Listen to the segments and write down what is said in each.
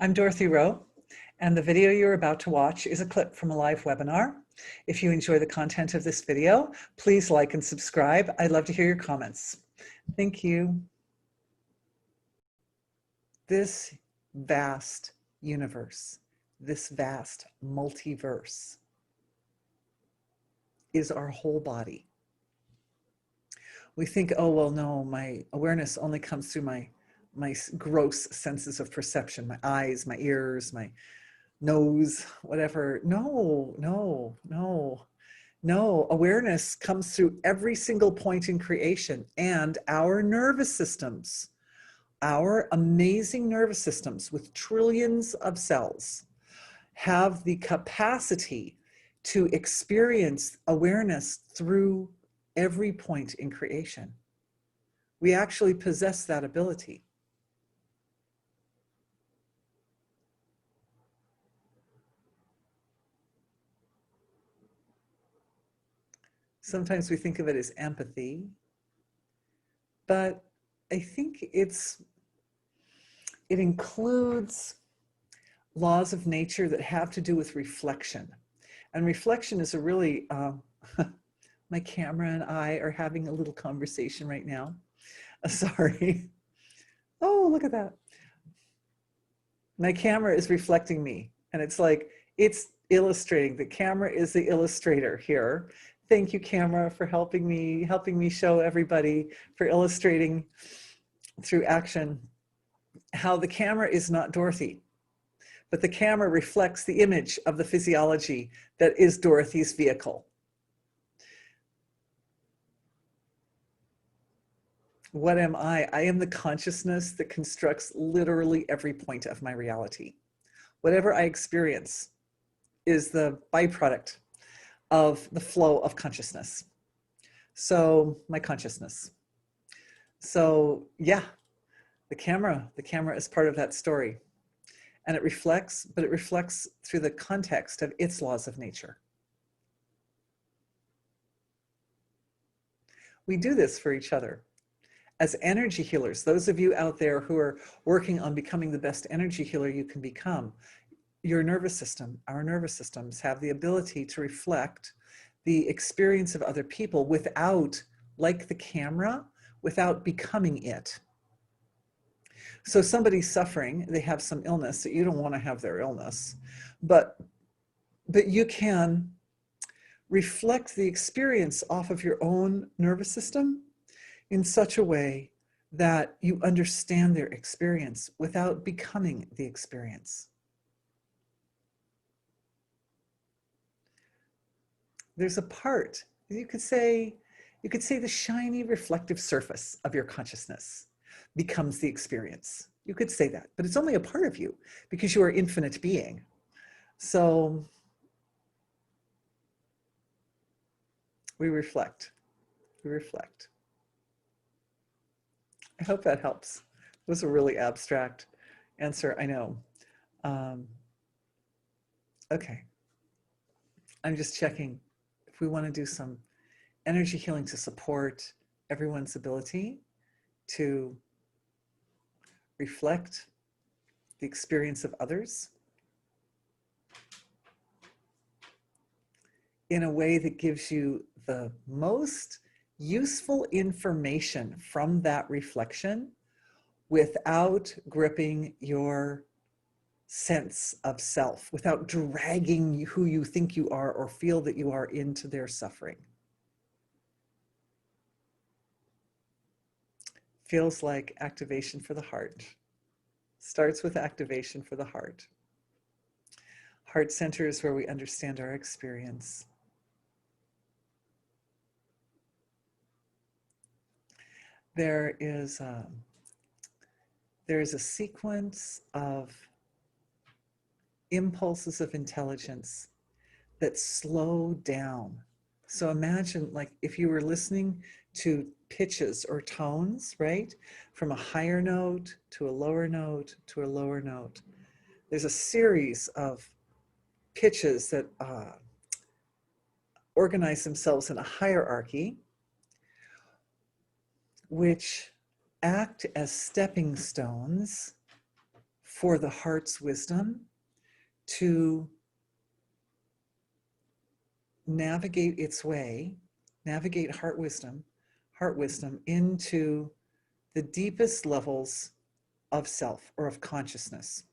I'm Dorothy Rowe, and the video you're about to watch is a clip from a live webinar. If you enjoy the content of this video, please like and subscribe. I'd love to hear your comments. Thank you. This vast universe, this vast multiverse is our whole body. We think, oh, well, no, my awareness only comes through my gross senses of perception, my eyes, my ears, my nose, whatever. No. Awareness comes through every single point in creation, and our nervous systems, our amazing nervous systems with trillions of cells, have the capacity to experience awareness through every point in creation. We actually possess that ability. Sometimes we think of it as empathy, but I think it includes laws of nature that have to do with reflection. And reflection is a really, my camera and I are having a little conversation right now. Sorry. Oh, look at that. My camera is reflecting me, and it's like, it's illustrating. The camera is the illustrator here. Thank you, camera, for helping me show everybody, for illustrating through action how the camera is not Dorothy, but the camera reflects the image of the physiology that is Dorothy's vehicle. What am I? I am the consciousness that constructs literally every point of my reality. Whatever I experience is the byproduct of the flow of consciousness. So my consciousness. So yeah, the camera is part of that story. And it reflects, but it reflects through the context of its laws of nature. We do this for each other. As energy healers, those of you out there who are working on becoming the best energy healer you can become, your nervous system, our nervous systems have the ability to reflect the experience of other people without, like the camera, without becoming it. So somebody's suffering, they have some illness that you don't want to have their illness, but you can reflect the experience off of your own nervous system in such a way that you understand their experience without becoming the experience. There's a part, you could say the shiny reflective surface of your consciousness becomes the experience. You could say that, but it's only a part of you because you are infinite being. So we reflect. I hope that helps. It was a really abstract answer, I know. Okay, I'm just checking if we want to do some energy healing to support everyone's ability to reflect the experience of others in a way that gives you the most useful information from that reflection without gripping your sense of self, without dragging who you think you are or feel that you are into their suffering. Feels like activation for the heart. Starts with activation for the heart. Heart center is where we understand our experience. There is a sequence of impulses of intelligence that slow down. So imagine, like, if you were listening to pitches or tones, right? From a higher note to a lower note to a lower note. There's a series of pitches that organize themselves in a hierarchy, which act as stepping stones for the heart's wisdom to navigate its way, navigate heart wisdom into the deepest levels of self or of consciousness.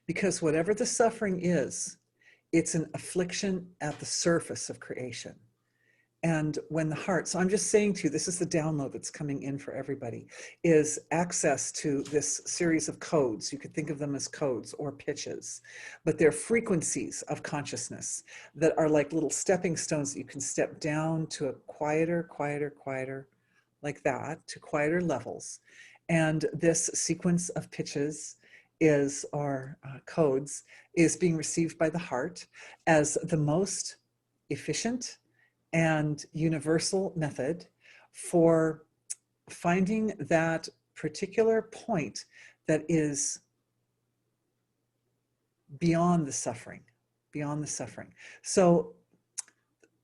Because whatever the suffering is, it's an affliction at the surface of creation. And when the heart, so I'm just saying to you, this is the download that's coming in for everybody, is access to this series of codes. You could think of them as codes or pitches, but they're frequencies of consciousness that are like little stepping stones that you can step down to a quieter, like that, to quieter levels. And this sequence of pitches is, or codes, is being received by the heart as the most efficient and universal method for finding that particular point that is beyond the suffering, So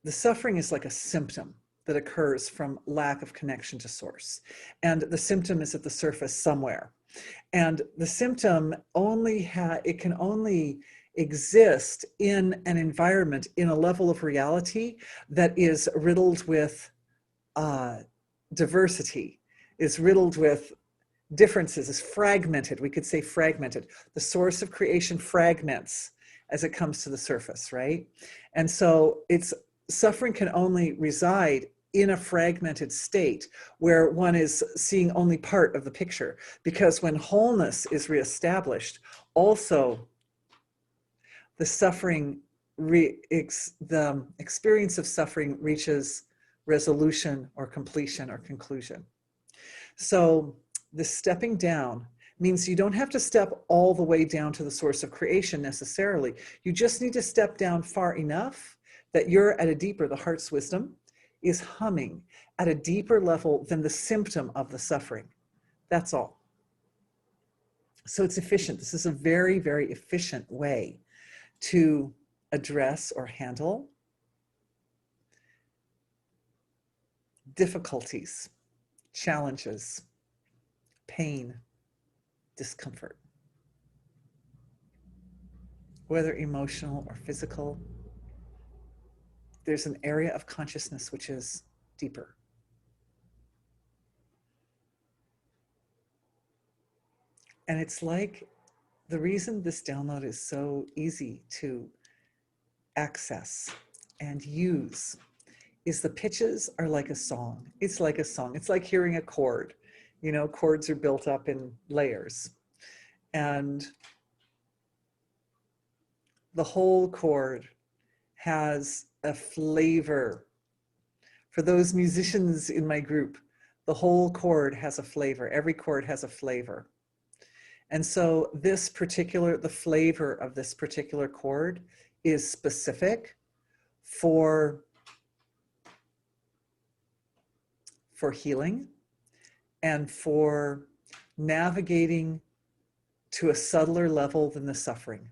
the suffering is like a symptom that occurs from lack of connection to source. And the symptom is at the surface somewhere. And the symptom it can only exist in an environment, in a level of reality that is riddled with diversity, is riddled with differences, is fragmented. We could say fragmented. The source of creation fragments as it comes to the surface, right? And so suffering can only reside in a fragmented state where one is seeing only part of the picture, because when wholeness is reestablished, also the suffering, the experience of suffering reaches resolution or completion or conclusion. So the stepping down means you don't have to step all the way down to the source of creation necessarily. You just need to step down far enough that you're at a deeper, the heart's wisdom is humming at a deeper level than the symptom of the suffering. That's all. So it's efficient. This is a very, very efficient way to address or handle difficulties, challenges, pain, discomfort, whether emotional or physical. There's an area of consciousness which is deeper. And it's like the reason this download is so easy to access and use is the pitches are like a song. It's like a song. It's like hearing a chord. You know, chords are built up in layers. And the whole chord has a flavor. For those musicians in my group, the whole chord has a flavor. Every chord has a flavor. And so the flavor of this particular chord is specific for healing and for navigating to a subtler level than the suffering.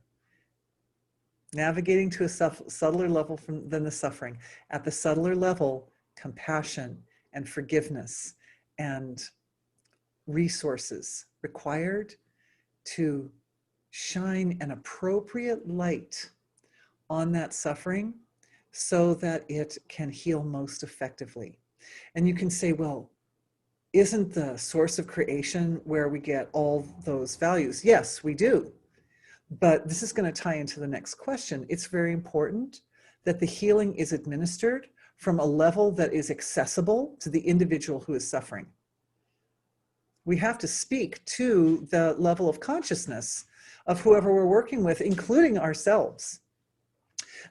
Navigating to a subtler level than the suffering. At the subtler level, compassion and forgiveness and resources required to shine an appropriate light on that suffering so that it can heal most effectively. And you can say, well, isn't the source of creation where we get all those values? Yes, we do. But this is going to tie into the next question. It's very important that the healing is administered from a level that is accessible to the individual who is suffering. We have to speak to the level of consciousness of whoever we're working with, including ourselves.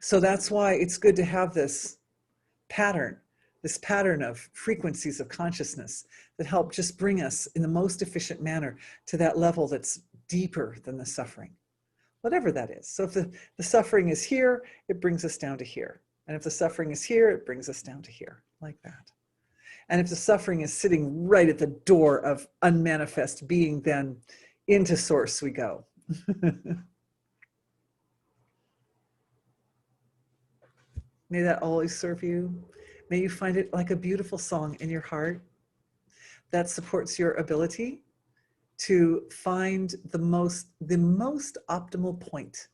So that's why it's good to have this pattern of frequencies of consciousness that help just bring us in the most efficient manner to that level that's deeper than the suffering, whatever that is. So if the suffering is here, it brings us down to here. And if the suffering is here, it brings us down to here, like that. And if the suffering is sitting right at the door of unmanifest being, then into source we go. May that always serve you. May you find it like a beautiful song in your heart that supports your ability to find the most optimal point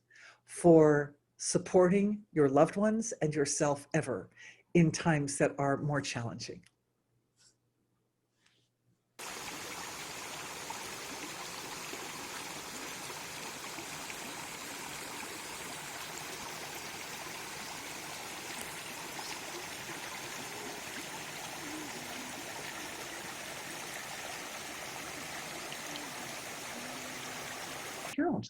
for supporting your loved ones and yourself ever in times that are more challenging. Carol.